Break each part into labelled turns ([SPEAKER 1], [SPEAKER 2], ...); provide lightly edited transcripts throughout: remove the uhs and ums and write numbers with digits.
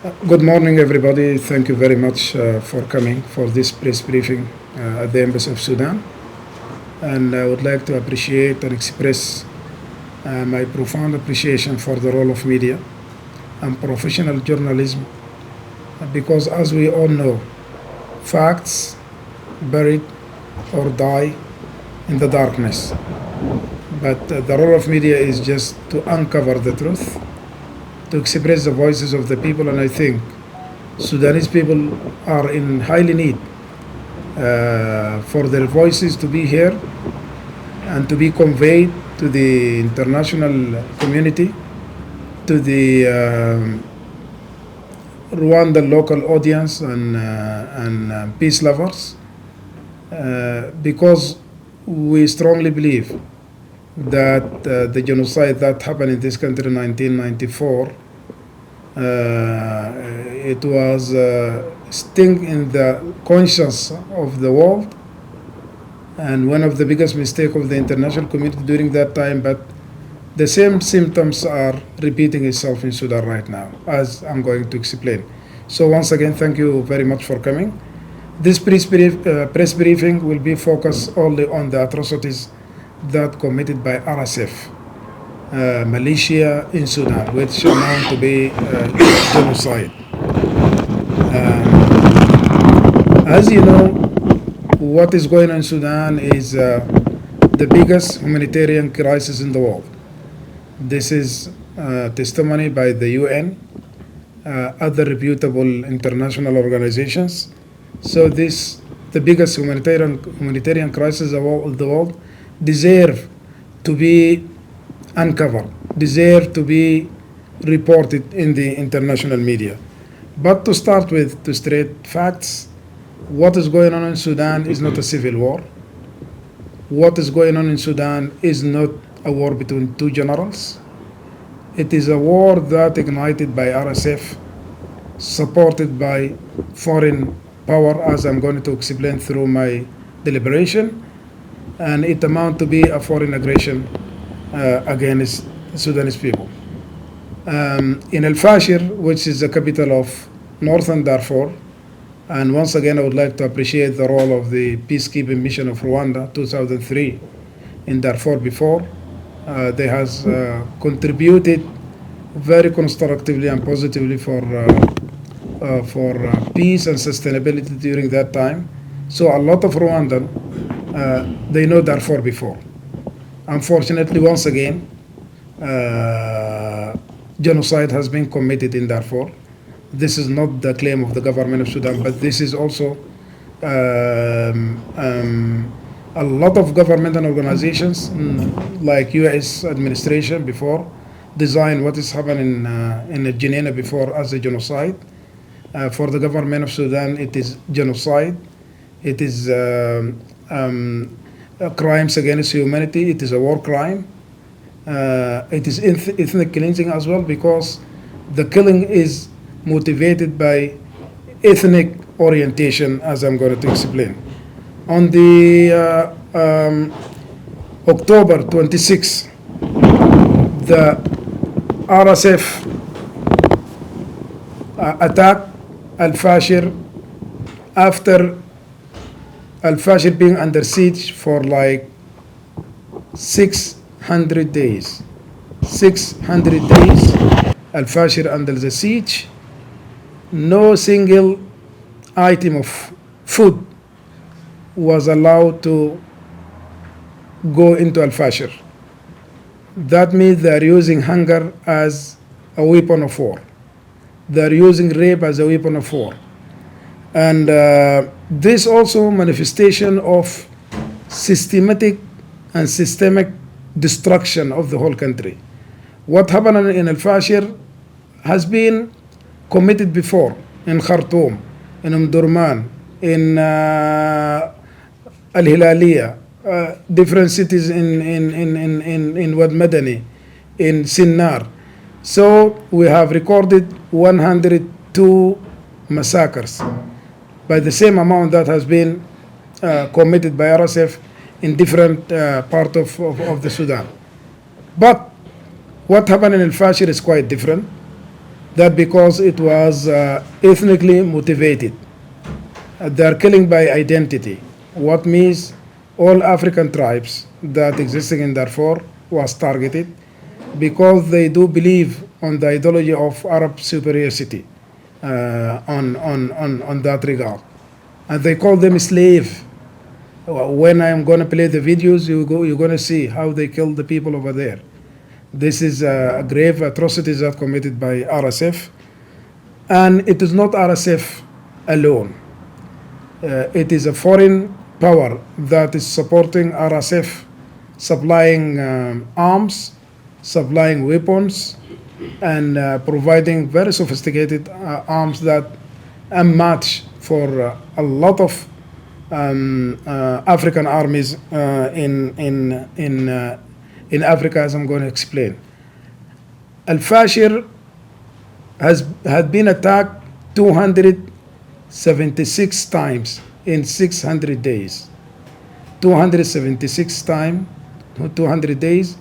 [SPEAKER 1] Good morning, everybody. Thank you very much for coming for this press briefing at the Embassy of Sudan. And I would like to appreciate and express my profound appreciation for the role of media and professional journalism because, as we all know, facts buried or die in the darkness. But the role of media is just to uncover the truth, to express the voices of the people, and I think Sudanese people are in highly need for their voices to be heard and to be conveyed to the international community, to the Rwanda local audience and peace lovers, because we strongly believe that the genocide that happened in this country in 1994, it was sting in the conscience of the world and one of the biggest mistakes of the international community during that time. But the same symptoms are repeating itself in Sudan right now, as I'm going to explain. So once again, thank you very much for coming. This press briefing will be focused only on the atrocities that committed by RSF, militia in Sudan, which amount to be genocide. As you know, what is going on in Sudan is the biggest humanitarian crisis in the world. This is testimony by the UN, other reputable international organizations. So the biggest humanitarian crisis of the world, deserve to be uncovered, deserve to be reported in the international media. But to start with, to state facts, what is going on in Sudan is not a civil war. What is going on in Sudan is not a war between two generals. It is a war that ignited by RSF, supported by foreign power, as I'm going to explain through my deliberation, and it amounts to be a foreign aggression against the Sudanese people. In El Fashir, which is the capital of northern Darfur, and once again I would like to appreciate the role of the peacekeeping mission of Rwanda 2003 in Darfur before. They has contributed very constructively and positively for peace and sustainability during that time. So a lot of Rwandan, they know Darfur before. Unfortunately, once again, genocide has been committed in Darfur. This is not the claim of the government of Sudan, but this is also a lot of government and organizations like U.S. administration before designed what is happening in Geneva before as a genocide. For the government of Sudan, it is genocide. It is crimes against humanity. It is a war crime. It is ethnic cleansing as well, because the killing is motivated by ethnic orientation, as I'm going to explain. On the October 26, the RSF attacked Al-Fashir after Al-Fashir being under siege for like 600 days. 600 days Al-Fashir under the siege. No single item of food was allowed to go into Al-Fashir. That means they are using hunger as a weapon of war. They are using rape as a weapon of war. And this also manifestation of systematic and systemic destruction of the whole country. What happened in Al-Fashir has been committed before in Khartoum, in Omdurman, in Al-Hilaliya, different cities in Wad Madani, in Sinnar. So we have recorded 102 massacres by the same amount that has been committed by RSF in different parts of the Sudan. But what happened in Al-Fashir is quite different. that because it was ethnically motivated. They are killing by identity, what means all African tribes that existing in Darfur was targeted because they do believe on the ideology of Arab superiority on that regard. And they call them slave. When I'm going to play the videos, you're going to see how they kill the people over there. This is a grave atrocities that committed by RSF. And it is not RSF alone. It is a foreign power that is supporting RSF, supplying arms, supplying weapons, and providing very sophisticated arms that unmatched for a lot of African armies in Africa, as I'm going to explain. Al-Fashir had been attacked 276 times in 600 days. 276 times, 200 days.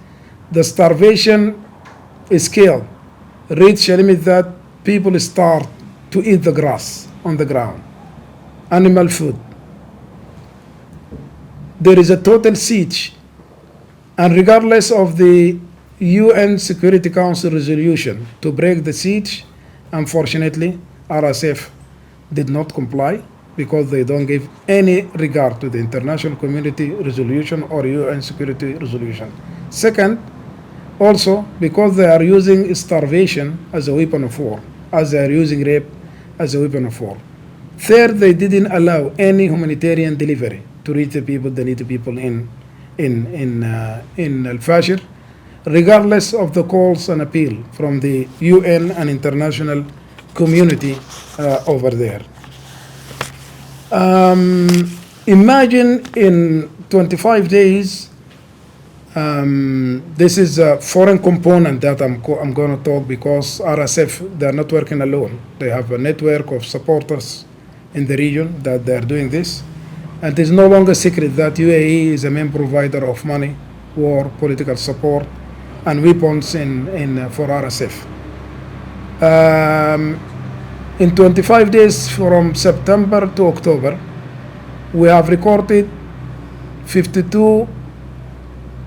[SPEAKER 1] The starvation scale reached a limit that people start to eat the grass on the ground, animal food. There is a total siege, and regardless of the UN Security Council resolution to break the siege, unfortunately, RSF did not comply because they don't give any regard to the international community resolution or UN security resolution. Second, also because they are using starvation as a weapon of war, as they are using rape as a weapon of war. Third, they didn't allow any humanitarian delivery to reach the people, the needy people in Al-Fashir, regardless of the calls and appeal from the UN and international community over there. Imagine in 25 days, this is a foreign component that I'm going to talk because RSF, they're not working alone. They have a network of supporters in the region that they're doing this. And it is no longer secret that UAE is a main provider of money, war, political support, and weapons for RSF. In 25 days from September to October, we have recorded 52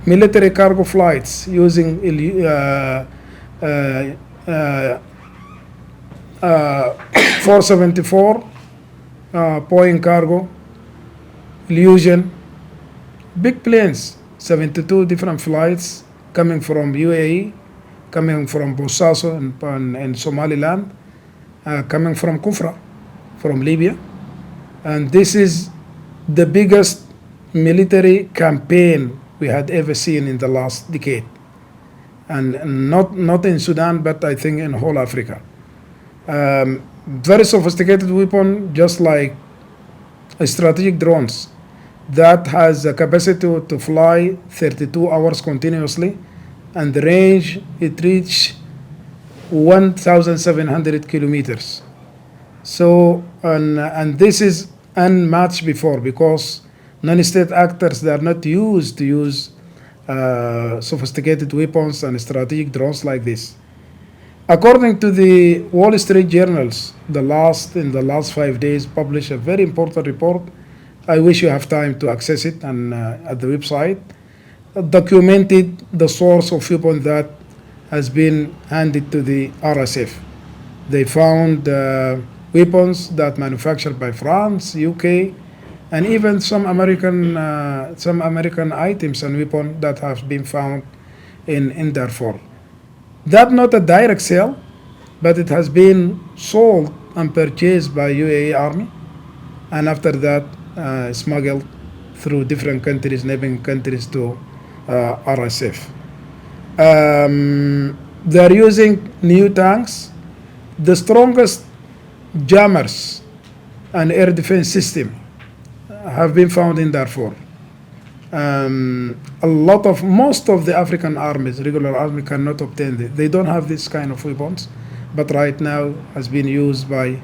[SPEAKER 1] military cargo flights using 474 Boeing cargo, Illusion, big planes, 72 different flights coming from UAE, coming from Bosaso and Somaliland, coming from Kufra, from Libya. And this is the biggest military campaign we had ever seen in the last decade. And not in Sudan, but I think in whole Africa. Very sophisticated weapon, just like strategic drones that has the capacity to fly 32 hours continuously, and the range it reached 1,700 kilometers. So, and this is unmatched before because non-state actors, they are not used to use sophisticated weapons and strategic drones like this. According to the Wall Street journals, in the last 5 days published a very important report. I wish you have time to access it and at the website. Documented the source of weapon that has been handed to the RSF. They found weapons that manufactured by France, UK, and even some American items and weapons that have been found in Darfur. That not a direct sale, but it has been sold and purchased by UAE army, and after that smuggled through different countries, neighboring countries to RSF. They are using new tanks, the strongest jammers and air defense system have been found in Darfur. Most of the African armies, regular army, cannot obtain this. They don't have this kind of weapons, but right now has been used by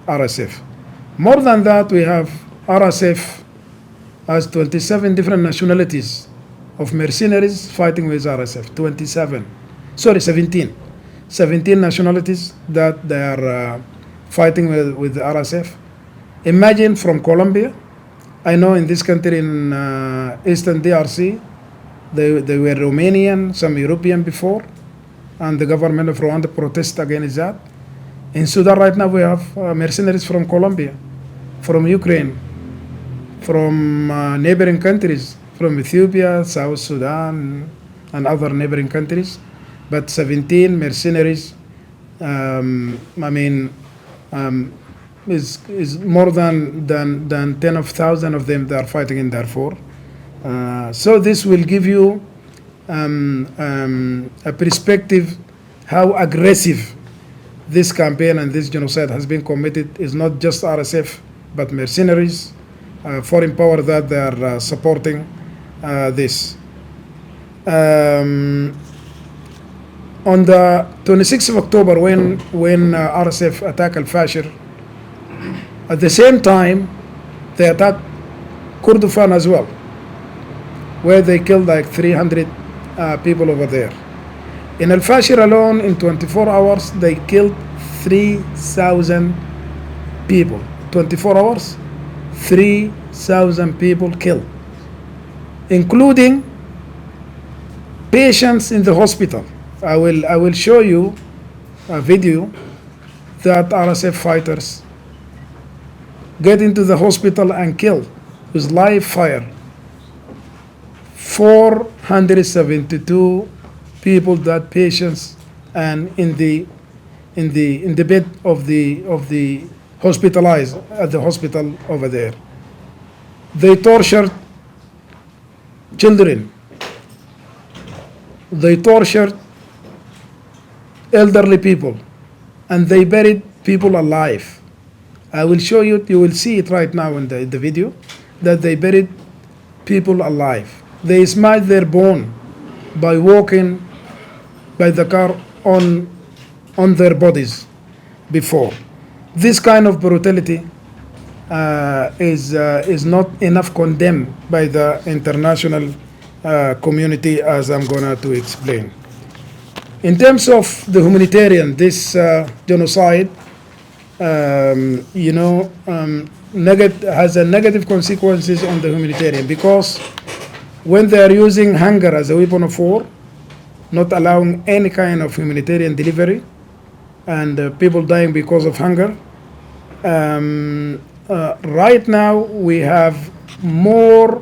[SPEAKER 1] RSF. More than that, we have RSF has 27 different nationalities of mercenaries fighting with RSF. 17. 17 nationalities that they are fighting with the RSF. Imagine from Colombia. I know in this country in Eastern DRC, they were Romanian, some European before, and the government of Rwanda protested against that. In Sudan right now we have mercenaries from Colombia, from Ukraine, from neighboring countries, from Ethiopia, South Sudan, and other neighboring countries. But 17 mercenaries, is more than 10,000 of them that are fighting in Darfur. So this will give you a perspective how aggressive this campaign and this genocide has been committed. Is not just RSF, but mercenaries, foreign power that they are supporting this. On the 26th of October, when RSF attacked Al-Fashir, at the same time, they attacked Kordofan as well, where they killed like 300 people over there. In Al-Fashir alone, in 24 hours, they killed 3,000 people. 24 hours, 3,000 people killed, including patients in the hospital. I will show you a video that RSF fighters get into the hospital and kill with live fire 472 people, that patients, and in the bed of the hospitalized at the hospital over there. They tortured children. They tortured elderly people, and they buried people alive. I will show you, you will see it right now in the video, that they buried people alive. They smashed their bone by walking by the car on their bodies before. This kind of brutality is not enough condemned by the international community, as I'm going to explain. In terms of the humanitarian, this genocide, has a negative consequences on the humanitarian, because when they are using hunger as a weapon of war, not allowing any kind of humanitarian delivery, and people dying because of hunger. Right now we have more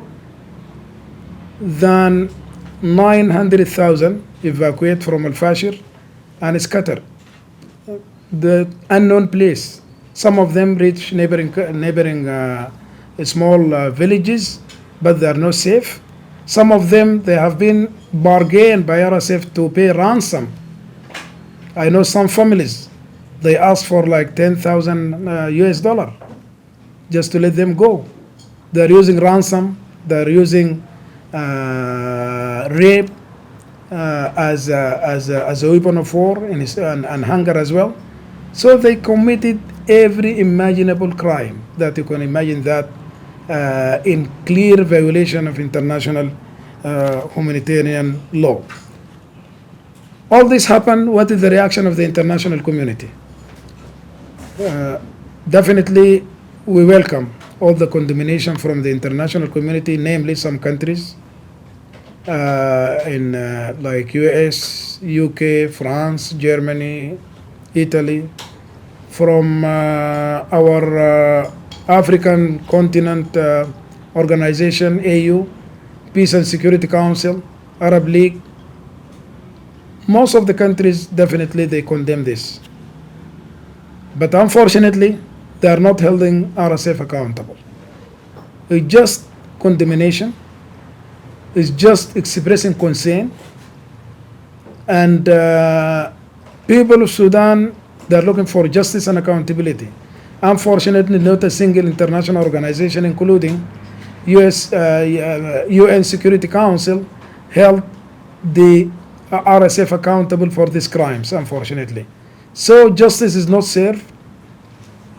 [SPEAKER 1] than 900,000 evacuate from Al-Fashir and scattered the unknown place. Some of them reach neighboring small villages, but they are not safe. Some of them, they have been bargained by RSF to pay ransom. I know some families, they ask for like 10,000 US dollar just to let them go. They're using ransom, they're using rape as a weapon of war, and hunger as well. So they committed every imaginable crime that you can imagine, that in clear violation of international humanitarian law. All this happened. What is the reaction of the international community? Definitely, we welcome all the condemnation from the international community, namely some countries in like US, UK, France, Germany, Italy, from our African continent organization, AU, Peace and Security Council, Arab League. Most of the countries, definitely, they condemn this. But unfortunately, they are not holding RSF accountable. It's just condemnation. It's just expressing concern. And people of Sudan, they're looking for justice and accountability. Unfortunately, not a single international organization, including UN Security Council, held the RSF accountable for these crimes, unfortunately. So justice is not served.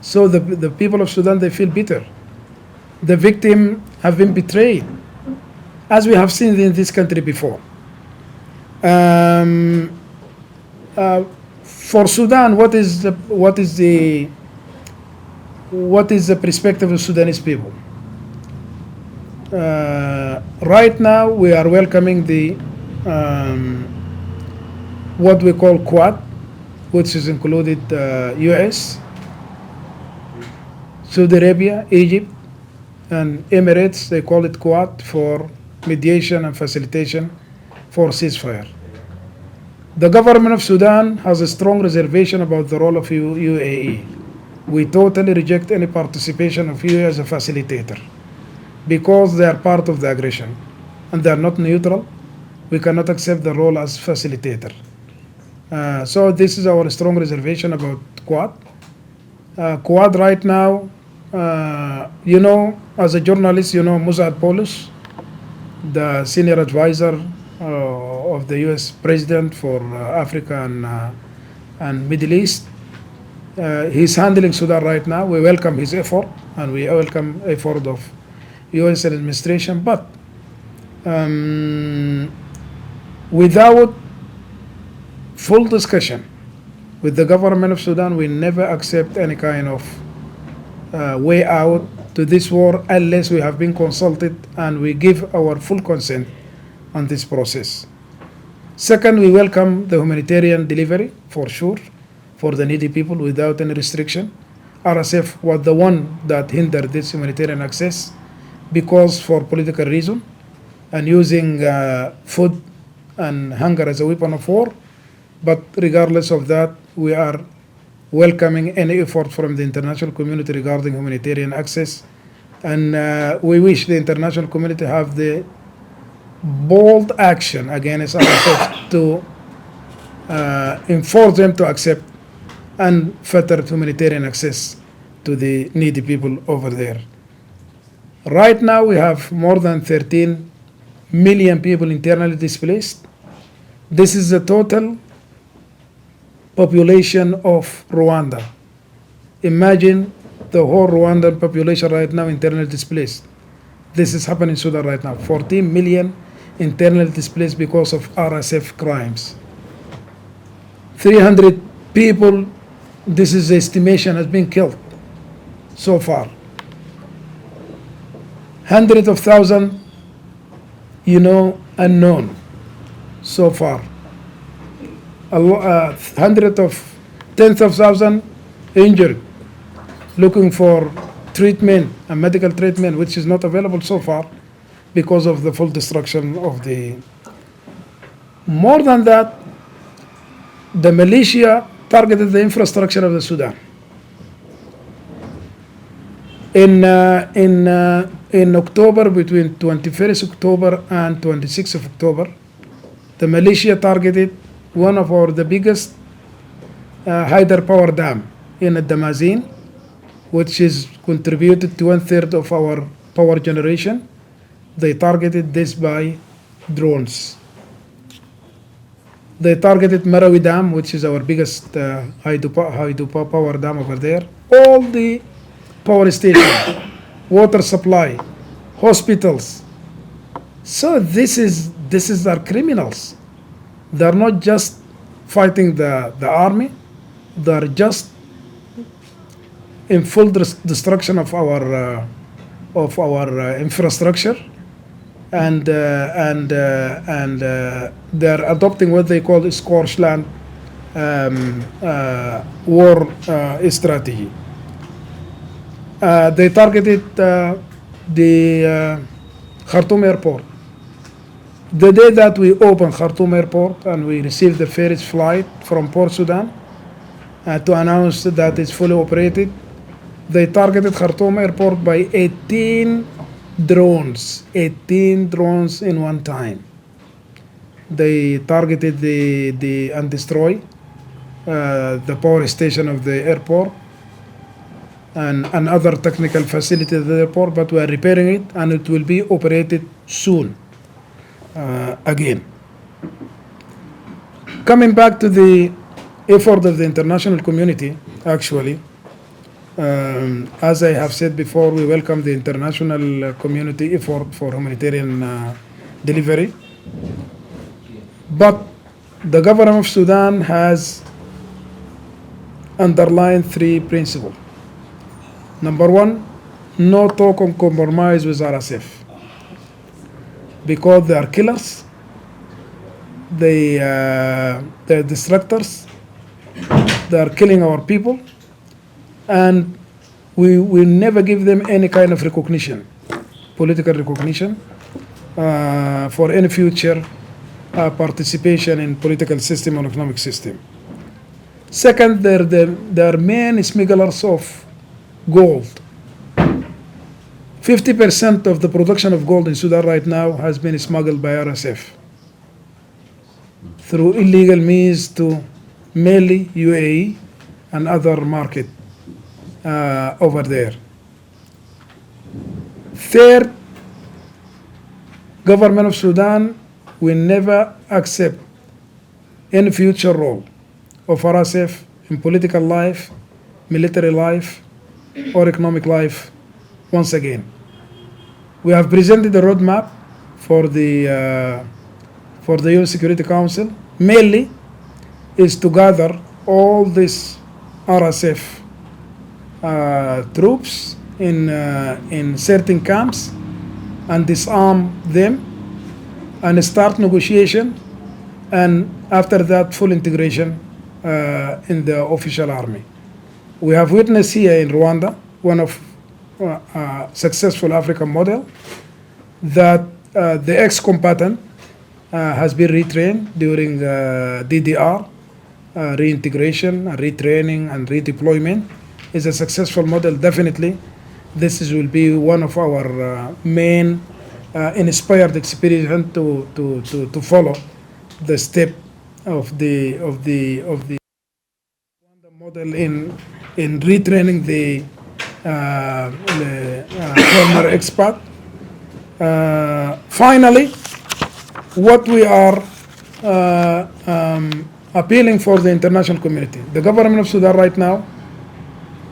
[SPEAKER 1] So the people of Sudan, they feel bitter. The victims have been betrayed, as we have seen in this country before. For Sudan, what is the perspective of Sudanese people? Right now, we are welcoming the what we call Quad, which is included U.S., Saudi Arabia, Egypt, and Emirates. They call it Quad for mediation and facilitation for ceasefire. The government of Sudan has a strong reservation about the role of UAE. We totally reject any participation of UAE as a facilitator because they are part of the aggression and they are not neutral. We cannot accept the role as facilitator. So this is our strong reservation about Quad. Quad right now, as a journalist, Musa Dafalla, the senior advisor of the U.S. President for Africa and Middle East. He's handling Sudan right now. We welcome his effort and we welcome effort of U.S. administration, but without full discussion with the government of Sudan, we never accept any kind of way out to this war unless we have been consulted and we give our full consent on this process. Second, we welcome the humanitarian delivery for sure for the needy people without any restriction. RSF was the one that hindered this humanitarian access because for political reason and using food and hunger as a weapon of war. But regardless of that, we are welcoming any effort from the international community regarding humanitarian access. And we wish the international community have the bold action against RSF to enforce them to accept unfettered humanitarian access to the needy people over there. Right now, we have more than 13 million people internally displaced. This is the total population of Rwanda. Imagine the whole Rwandan population right now internally displaced. This is happening in Sudan right now. 14 million internally displaced because of RSF crimes. 300 people, this is the estimation, has been killed so far. Hundreds of thousands, unknown so far. Hundreds of tens of thousands injured, looking for treatment and medical treatment, which is not available so far because of the full destruction of the. More than that, the militia targeted the infrastructure of the Sudan. In October, between 21st October and 26th of October, the militia targeted one of the biggest hydropower dam in Damazin, which is contributed to 1/3 of our power generation. They targeted this by drones. They targeted Marawi Dam, which is our biggest hydropower dam over there. All the power stations, water supply, hospitals. So this is our criminals. They are not just fighting the army. They are just in full destruction of our infrastructure, and they are adopting what they call a scorched land war strategy. They targeted the Khartoum airport. The day that we opened Khartoum airport and we received the first flight from Port Sudan to announce that it's fully operated, they targeted Khartoum airport by 18 drones. 18 drones in one time. They targeted and destroyed the power station of the airport and other technical facilities of the airport, but we are repairing it and it will be operated soon again. Coming back to the effort of the international community, actually, as I have said before, we welcome the international community effort for humanitarian delivery. But the government of Sudan has underline three principles. Number one, no talk on compromise with RSF because they are killers, they're destructors, they are killing our people, and we will never give them any kind of recognition, political recognition, for any future participation in political system or economic system. Second, they're main smugglers of gold. 50% of the production of gold in Sudan right now has been smuggled by RSF through illegal means to mainly UAE and other market over there. Third, government of Sudan will never accept any future role of RSF in political life, military life, or economic life once again. We have presented a roadmap for the UN Security Council. Mainly is to gather all these RSF troops in certain camps and disarm them and start negotiation, and after that full integration in the official army. We have witnessed here in Rwanda one of successful African model that the ex-combatant has been retrained during DDR, reintegration, retraining, and redeployment is a successful model. Definitely, this will be one of our main inspired experience to follow the step of the model in retraining the former expat. Finally, what we are appealing for the international community. The government of Sudan right now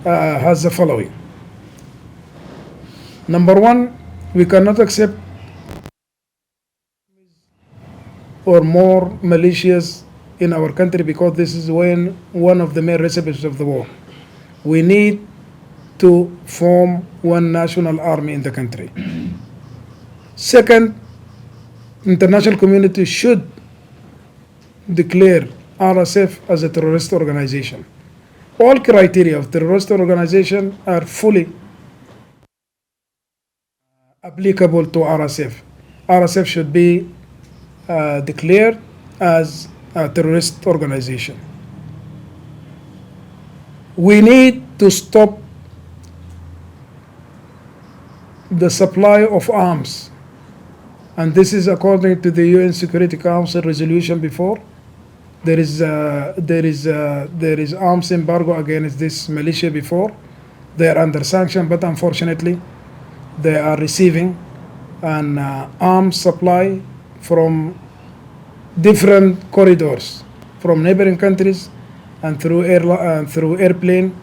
[SPEAKER 1] has the following. Number one, we cannot accept or more militias in our country because this is one of the main recipes of the war. We need to form one national army in the country. Second, international community should declare RSF as a terrorist organization. All criteria of terrorist organization are fully applicable to RSF. RSF should be declared as a terrorist organization. We need to stop the supply of arms, and this is according to the UN Security Council resolution before. There is arms embargo against this militia before. They are under sanction, but unfortunately, they are receiving an arms supply from different corridors, from neighboring countries, and through airplane,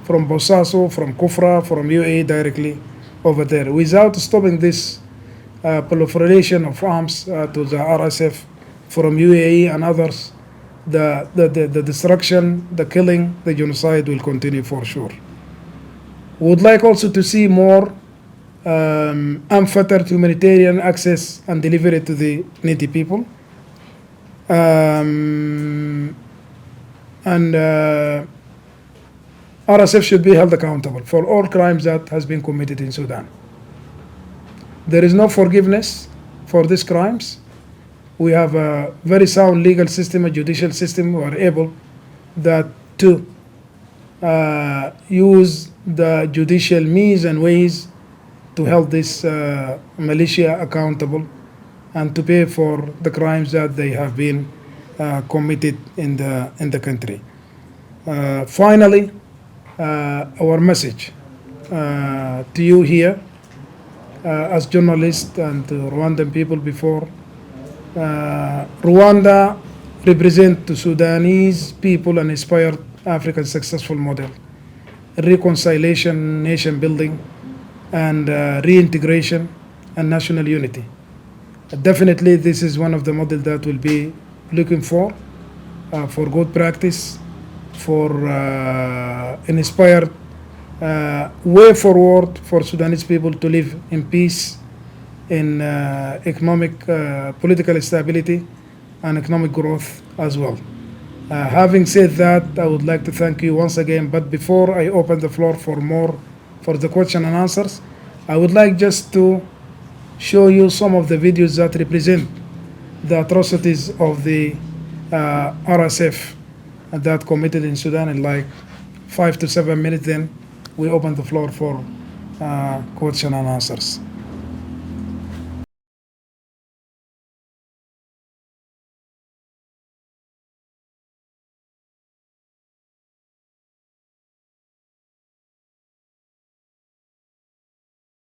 [SPEAKER 1] from Bosaso, from Kufra, from UAE directly over there. Without stopping this proliferation of arms to the RSF from UAE and others, the destruction, the killing, the genocide will continue for sure. We would like also to see more unfettered humanitarian access and delivery to the needy people. RSF should be held accountable for all crimes that has been committed in Sudan. There is no forgiveness for these crimes. We have a very sound legal system, a judicial system who are able to use the judicial means and ways to hold this militia accountable and to pay for the crimes that they have been committed in the country. Finally, our message to you here as journalists and to Rwandan people before. Rwanda represents the Sudanese people an inspired African successful model, reconciliation, nation building, and reintegration and national unity. Definitely, this is one of the models that we'll be looking for good practice for inspired way forward for Sudanese people to live in peace, in economic, political stability, and economic growth as well. Having said that, I would like to thank you once again. But before I open the floor for the question and answers, I would like just to show you some of the videos that represent the atrocities of the RSF that committed in Sudan in like 5 to 7 minutes. Then we open the floor for question and answers.